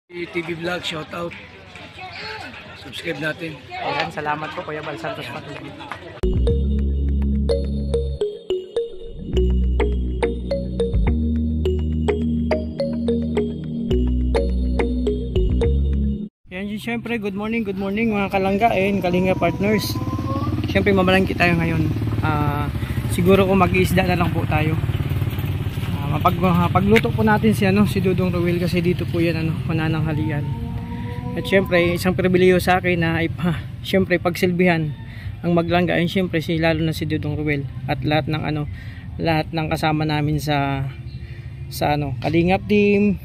TV Vlog, shout out. Subscribe natin. Ayan, salamat po Kuya Bal Santos Matubang. Ayan, syempre good morning mga kalangga and kalinga partners. Syempre mamalangki tayo ngayon. Siguro kung mag-iisda na lang po tayo. Pagluto po natin si Dudong Ruel kasi dito po yan manananghalian. At syempre isang pribileyo sa akin na syempre pagsilbihan ang maglangga ay syempre lalo na si Dudong Ruel at lahat ng kasama namin sa Kalingap team,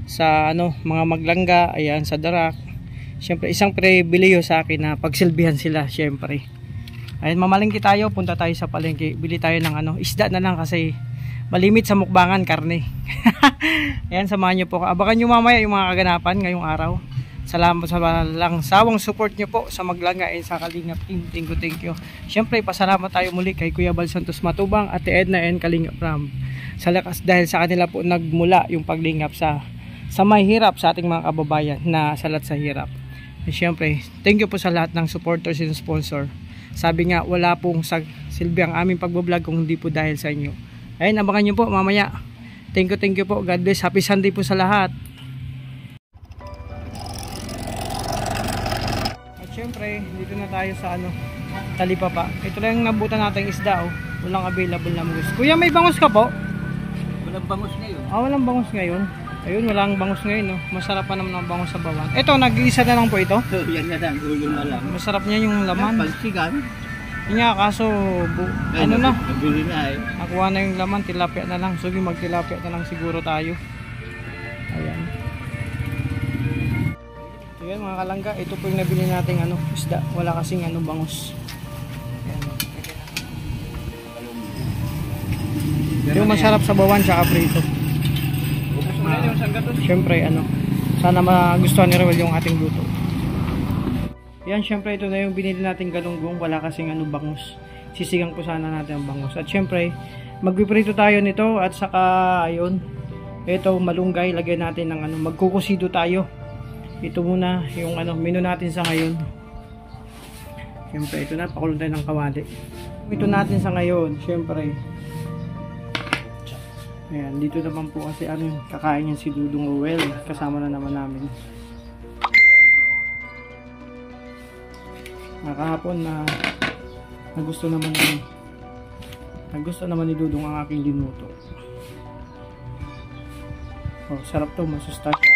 sa mga maglangga, ayan, sa Darak. Syempre isang pribileyo sa akin na pagsilbihan sila syempre. Ayan, mamalengke tayo, punta tayo sa palengke, bili tayo ng isda na lang kasi malimit sa mukbangan karne. Ayan, samahan nyo po. Abakan nyo mamaya yung mga kaganapan ngayong araw. Salamat sa lang sawang support nyo po sa maglangga and sa Kalingap team. Thank you. Siyempre, pasalamat tayo muli kay Kuya Bal Santos Matubang, Ate Edna and Kalingap Ram. Sa lakas dahil sa kanila po nagmula yung paglingap sa may hirap sa ating mga kababayan na salat sa hirap. And siyempre, thank you po sa lahat ng supporters and sponsor. Sabi nga, wala pong silbi ang aming pagbablog kung hindi po dahil sa inyo. Ayun, abangan nyo po mamaya. Thank you po. God bless. Happy Sunday po sa lahat. At syempre, dito na tayo sa Talipapa. Ito lang yung nabutan natin isda. Walang available na bangus. Kuya, may bangus ka po? Walang bangus ngayon. Walang bangus ngayon. Ayun, walang bangus ngayon. Masarap pa naman ang bangus sa bawan. Ito, nag-iisa na lang po ito? Yan na lang, ulo na lang. Masarap niya yung laman. Palsigan. Nga, kaso nabili na nakuha na yung laman, tilapia na lang. Sige, magtilapia na lang siguro tayo. Ayan. Ayan mga kalangga, ito po yung nabili nating isda. Wala kasing bangus. Ayan. Yung masarap sa bawan tsaka prito. Siyempre sana magustuhan ni Rowel yung ating luto. Yan, syempre ito na yung binili nating galunggong, wala kasing bangus. Sisigang po sana natin ang bangus. At syempre, magpiprito tayo nito at saka ayun, ito malunggay, lagyan natin ng magkukusido tayo. Ito muna yung menu natin sa ngayon. Syempre ito na, pakulong tayo ng kawali. Ito natin sa ngayon, syempre. Ayan, dito naman po kasi kakain yan si Dudong Ruel, kasama na naman namin. Kahapon na gusto naman ni Dudong ang aking linuto. Sarap to, masustansya.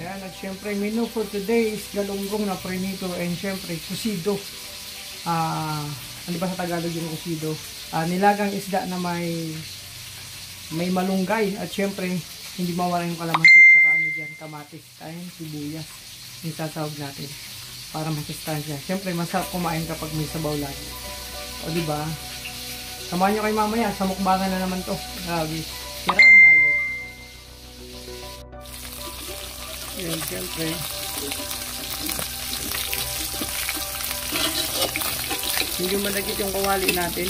Ayan, at syempre menu for today is galunggong na prinito and syempre kusido. Ano ba sa Tagalog yung kusido? Nilagang isda na may malunggay at syempre hindi mawala yung kalamansi saka kamatis, kayang sibuyas yung sasawag natin para masustansya. Syempre masarap kumain kapag may sabaw lagi. O diba? Samahan nyo kayo mamaya sa mukbangan na naman to. Grabe. Siraan tayo. Ayan, siyempre hindi malagit yung kawali natin.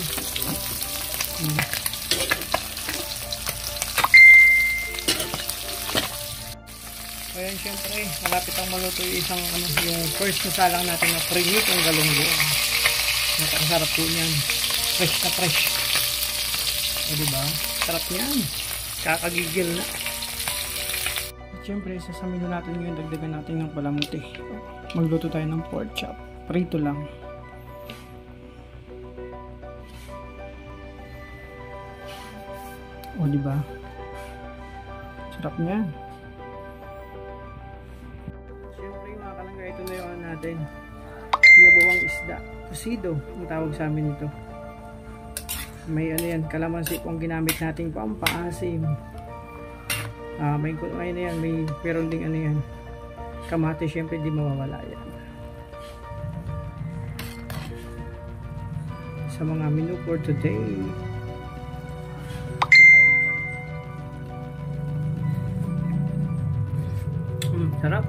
Ayan, siyempre malapit ang maluto yung yung first na salang natin na prinit yung galunggong. Napakasarap po niyan, fresh na fresh. O diba? Sarap niyan, kakagigil na. Siyempre, sa menu natin ngayon, dagdagan natin ng palamuti. Magluto tayo ng pork chop. Prito lang. O, diba? Sarap niyan. Siyempre, mga kalangga, ito na yung natin. sinabawang isda. Pusido, ang tawag sa amin ito. May ano yan, kalamansi po ang ginamit nating pampaasim. May ano yan, may meron ding ano yan. Kamate, syempre di mawawala yan. Sa mga menu for today. Sarap.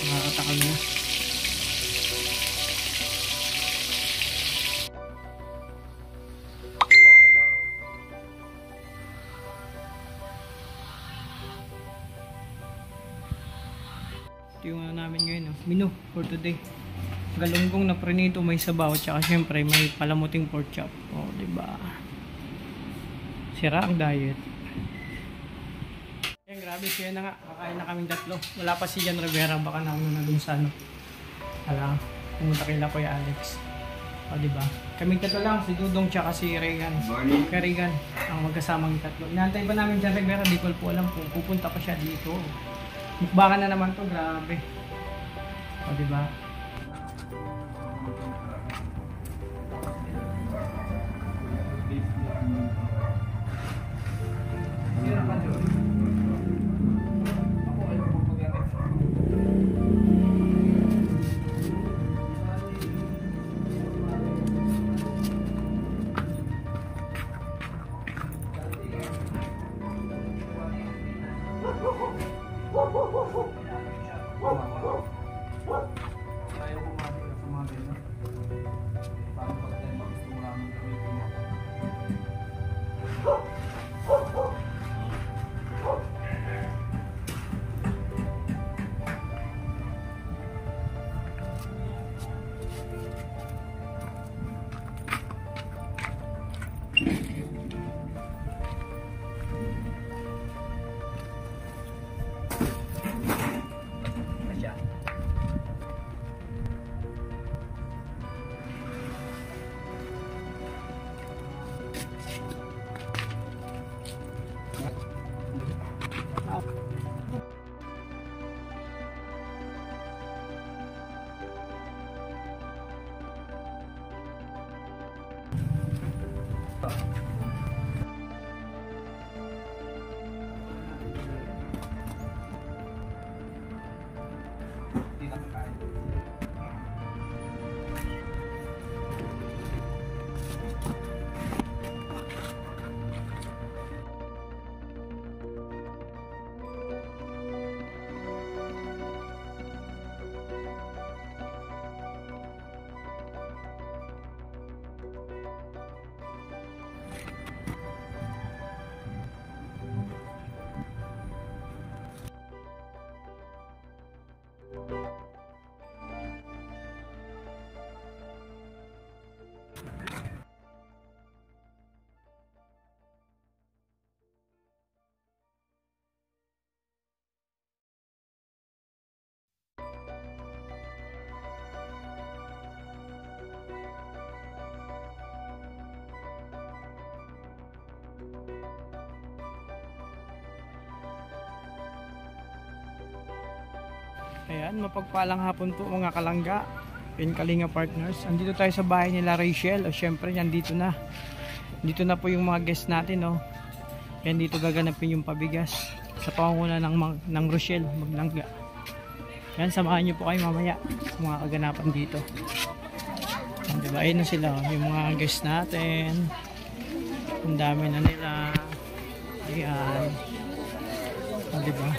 Nakakatakal na. Ito yung namin ngayon, menu for today. Galunggong na prenito, may sabaw, tsaka syempre may palamuting pork chop. Oh, diba? Sira ang diet. Yan, grabe siya na nga. Kakain na kaming tatlo. Wala pa si Jan Rivera. Baka nauna na dun sa ano. Alam, pumunta kila Kuya Alex. O, diba? Kaming tatlo lang. Si Dudong tsaka si Regan. Morning. Kay Regan. Ang magkasamang tatlo. Inaantay ba namin Jan Rivera? Di ko po alam kung pupunta pa siya dito. Mukbangan na naman to. Grabe. O, diba? Ayan, mapagpalang hapon po mga kalangga and Kalinga partners. Andito tayo sa bahay nila Rachel. O syempre, nandito na. Dito na po yung mga guests natin, no. Yan dito gaganapin yung pabigas sa pangunguna ng Rochelle Maglangga. Yan, samahan nyo po kayo mamaya sa mga kaganapan dito. Yan, diba? Ayun na sila, yung mga guests natin. Ang dami na nila. Ayan. O, diba?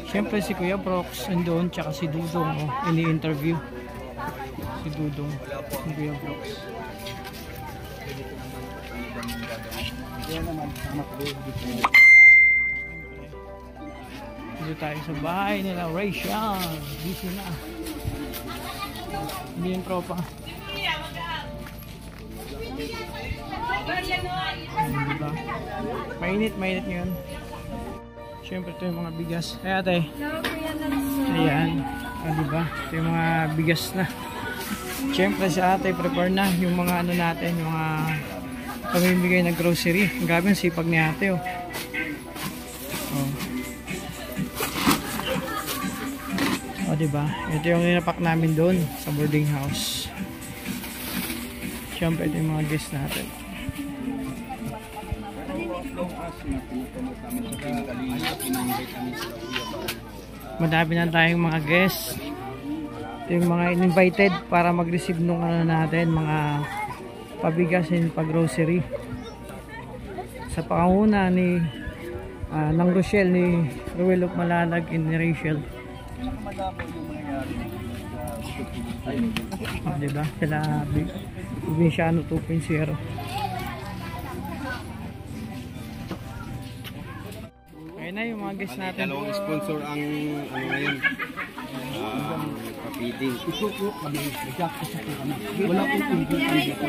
Siyempre si Kuya Brox andun, tsaka si Dudong, ini-interview si Dudong, si Kuya Brox. Dito tayo sa bahay nila Rachel. Dito na. Hindi yung tropa. Diba? Mainit ngayon. Siyempre ito yung mga bigas. Kaya ate. Ayan. Diba? Ito yung mga bigas na. Siyempre sa ate, prepare na yung mga ano natin, yung mga pamimigay na grocery. Grabe yung sipag ni ate, oh. O, diba? Ito yung inapak namin doon sa boarding house. Siyempre, ito yung mga guests natin. Madami na tayong mga guests. Ito yung mga invited para mag-receive nung ano natin, mga pabigasin, pag-grocery. Sa panguna ni ng Rochelle, ni Ruel of Malalag and ni Rachel. Diba? Sila Provinciano 2.0. Ayun na yung mga guests natin. Dalawang sponsor ang ano ngayon. Feeding. Isuko kami, nagkakasako kami. Wala pong tingin dito.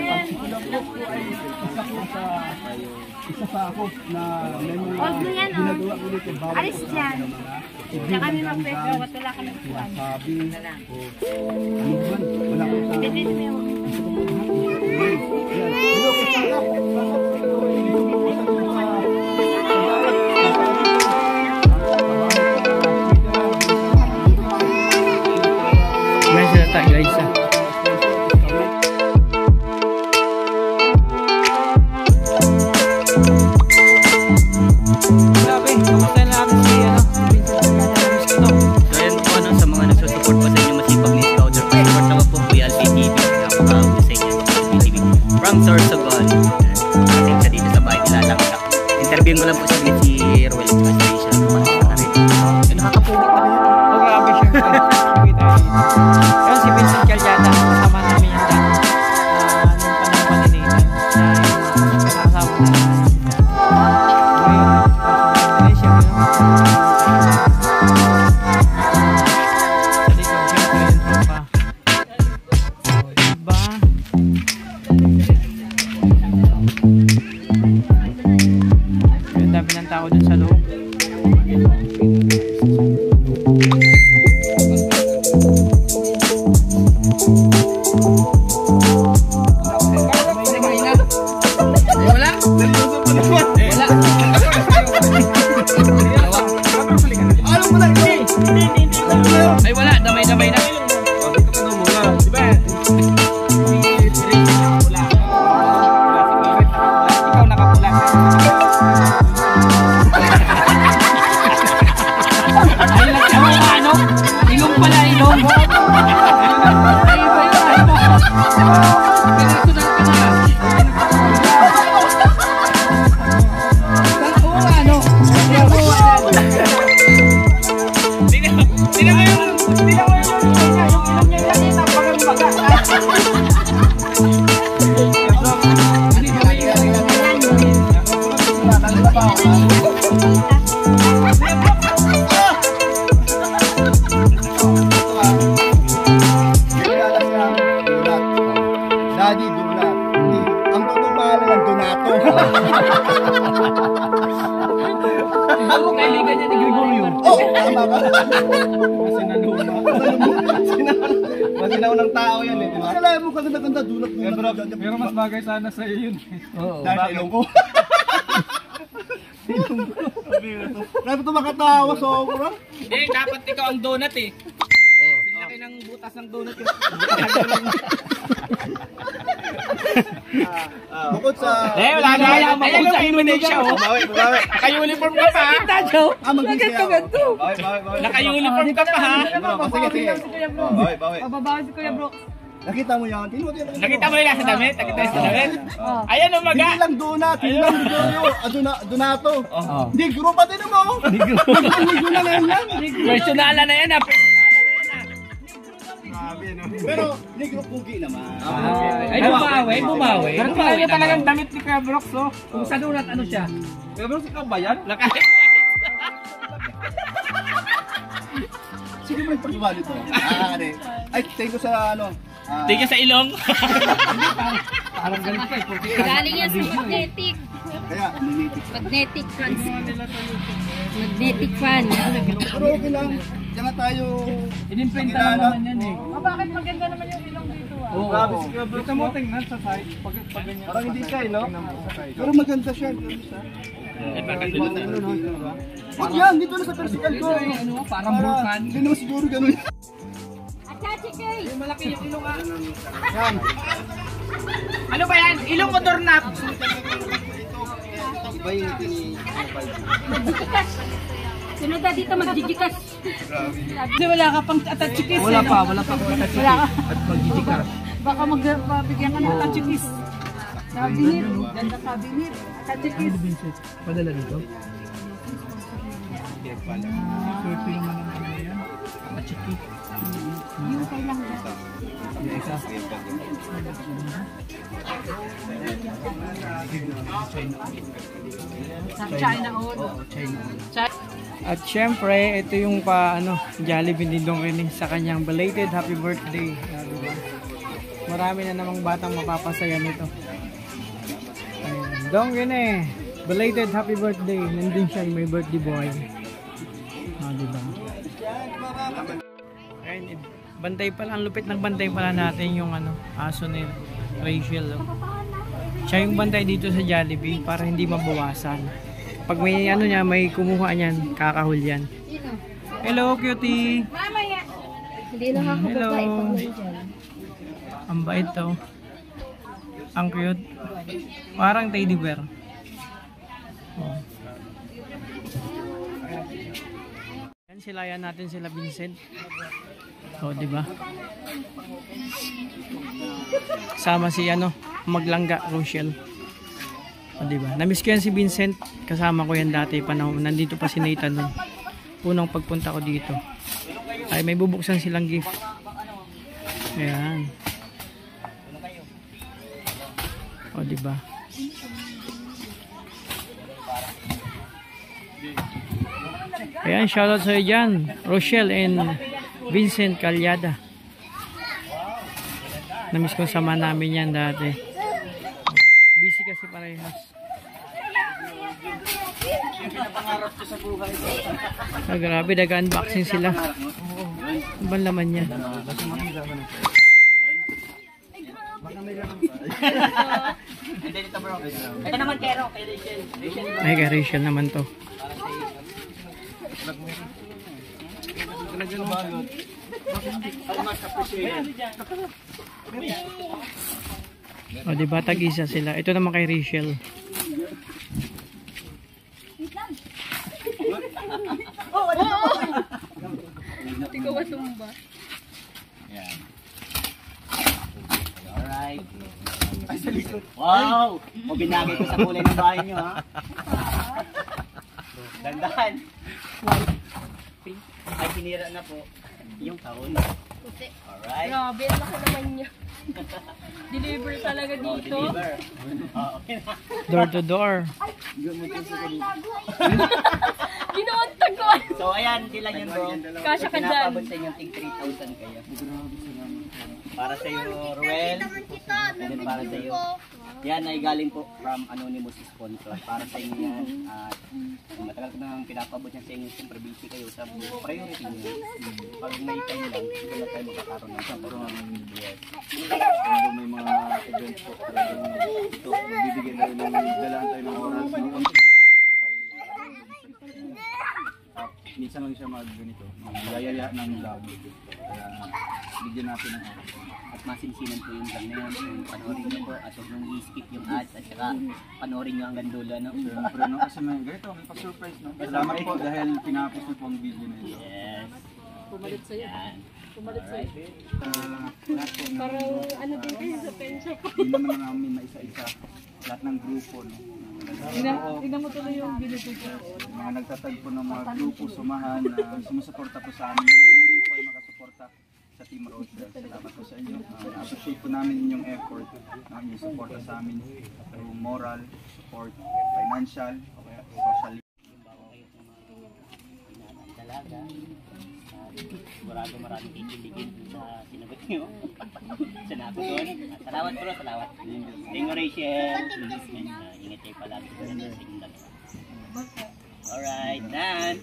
Isa sa ako na may mga ginagawa ko dito. Alis dyan. Diyan kami mag-pwede. Wala kami kuhan. Sabi ko, ano ba? Wala ko sa... Dito mo yung... Hello, kasakap. Tak guys. Grabe, kamusta na natin si So yan po sa mga nagsusupport po sa inyo masipag ni Scouter. Support naman po Kuya Alfie TV. Napaka-usay niya Alfie TV. From Sorsogon. Ating sa dito sa bahay nila lang. Interviewin ko lang po saglit si Ruel at Rachel. Nakakapulit na rin. Oh, grabe siya. Yan si Vincent Calyada, kasama namin yan dyan. Nung panahon kasama namin. Ngayon, siyempre no? Sa likod, siyempre yung tropa. Diba? Yung dami ng tao dun sa loob. Ay wala, damay-damay na. Dito ka na muna. Diba? Ikaw nakapula. Ay lang mo ano? Ilong pala, ilong. Ay iba yun, ay mo. Ganito na ka na. Ano? Tingnan mo yung ilong niya yan, napakagbaga. Daddy Donat. Ang totoong pangalan ng Donato. Ako kaibigan niya ni Gregorio. Oh, tama ka. Kasi naluma. Masinaw ng tao yan eh, di ba? Kailangan mo kaganda-ganda, Donat. Pero mas bagay sana sa iyo yun. Dahil sa ilong ko. Kaya ito makatawa sa okra. Hindi, dapat ikaw ang donut eh. Laki ng butas ng donut yun. Bukod sa... Wala na kaya makul sa Indonesia oh. Bawi. Naka-uniform ka pa ha? Mag-isaya ako. Bawi. Naka-uniform ka pa ha? Sige. Bawi. Pababawi si Kuya Bro. Nakita mo yan? Nakita mo yung nasa damit? Nakita yung sa damit? Ayan umaga! Hindi lang Donat, hindi lang Gregorio, Donato. Negro pa din mo. Negro na yan. Personalan na yan ha? Pero negro pugi naman. Ay bumawi. Pero talaga talagang damit ni Kuya Brooks oh. Kung sa donut ano siya? Kuya Brooks, ikaw ba yan? Sige mo yung pagbawa nito. Ay, thank you sa Tingin sa ilong. Parang ganun ka eh. Galing yan sa magnetic. Kaya, nilitik. Magnetic fan. Magnetic fan. Pero okay lang. Diyan nga tayo. Inimpenta Kilala. naman yan eh. Bakit maganda naman yung ilong dito ah? Oo, grabe si Kuya Bro. Ito mo, tingnan sa side. Pag ganyan. Parang hindi siya eh, no? Pero maganda siya. Huwag yan, dito na sa personal ko. Parang vulkan. Hindi naman siguro ganun. Achachi kay! Malaki yung ilong ah. Yan. Ano ba yan? Ilong o doorknob? Iba yung tini. Sunod na dito magjijikas. Kasi wala ka pang atachikis. Wala pa atachikis. Wala ka. At magjijikas. Baka magbibigyan ka ng atachikis. Cabinet. Ganda cabinet. Atachikis. Padala dito? Yung kailang Sa China old. At syempre, ito yung Jollibee ni Dong Rene sa kanyang belated happy birthday. Diba? Marami na namang batang mapapasaya nito. Ayan. Dong Rene, belated happy birthday. Nandun siya, may birthday boy. Diba? Ayan, bantay pala, ang lupit ng bantay pala natin yung aso ni Rachel. Siya yung bantay dito sa Jollibee para hindi mabawasan. Pag may may kumuha niyan, kakahul yan. Hello, cutie. mamaya. Hindi nakakababa Hello. ipag nandyan. Ang bait to. Ang cute. Parang teddy bear. Oh. Yan, silayan natin sila Vincent. Oh, di ba? Sama si Maglangga, Rochelle. O, diba? Namiss ko yan si Vincent. Kasama ko yan dati. Panahon. Nandito pa si Nathan nun. Unang pagpunta ko dito. Ay, may bubuksan silang gift. Ayan. O, diba? Ayan, shoutout sa'yo dyan. Rochelle and Vincent Calyada. Namiss ko sama namin yan dati. Busy kasi parehas. Grabe, nag-unboxing sila. Ibang laman niya. Ito naman kero, kay Rachel. Ay, kay Rachel naman to. O, diba, tag-isa sila. Ito naman kay Rachel. Ikaw matumba. Alright. Wow! O binagay ko sa kulay ng bahay nyo, ha? Dandahan. Pink. Ay, sinira na po yung kahon. Alright. Grabe, ang laki naman niya. Deliver talaga Oh, dito. deliver. Oh, okay na. Door to door. Ginuuntag ko. So, ayan, di lang yun, bro. Kasya ka dyan. Pinapabot sa inyo, tig 3,000 kayo. Para sa iyo, Ruel. And then para sa iyo. Yan ay galing po from anonymous sponsor. Para sa inyo yan. At matagal ko nang pinapabot yan sa inyo. Siyempre busy kayo sa priority nyo. Pag may time lang, hindi na tayo magkakaroon ng yes. Kung may mga events po, talagang ito, magbibigyan tayo ng dalaan tayo ng oras. Minsan lang siya mag-ganito, maglayaya ng vlog. Kaya bigyan natin ng oras. At masinsinan po yung vlog na yun. Kung panoorin nyo po at huwag nung i-skip yung ads at saka panoorin nyo hanggang dulo. No? Siyempre, no? Kasi may ganito, may pa-surprise. No? Salamat po dahil pinapos mo po ang video na ito. Yes. Pumalit sa'yo. Yan. Pumalit sa'yo. Lahat po ng Parang ano din kayo sa pension. hindi naman namin maisa-isa. Lahat ng grupo. No? Tingnan mo tuloy yung bilis ko. Mga nagtatag po ng mga grupo, sumahan, na sumusuporta po sa amin. Kayo rin po ay makasuporta sa Team Rochelle. Salamat po sa inyo. Appreciate po namin inyong effort na inyong suporta sa amin through moral, support, financial, o kaya socially. Talaga. Sigurado maraming kikiligin sa sinagot nyo. Salamat doon. Salamat bro, salamat. Thank you Rachel. And ingat kayo palagi sa inyong dalawa. Alright, done.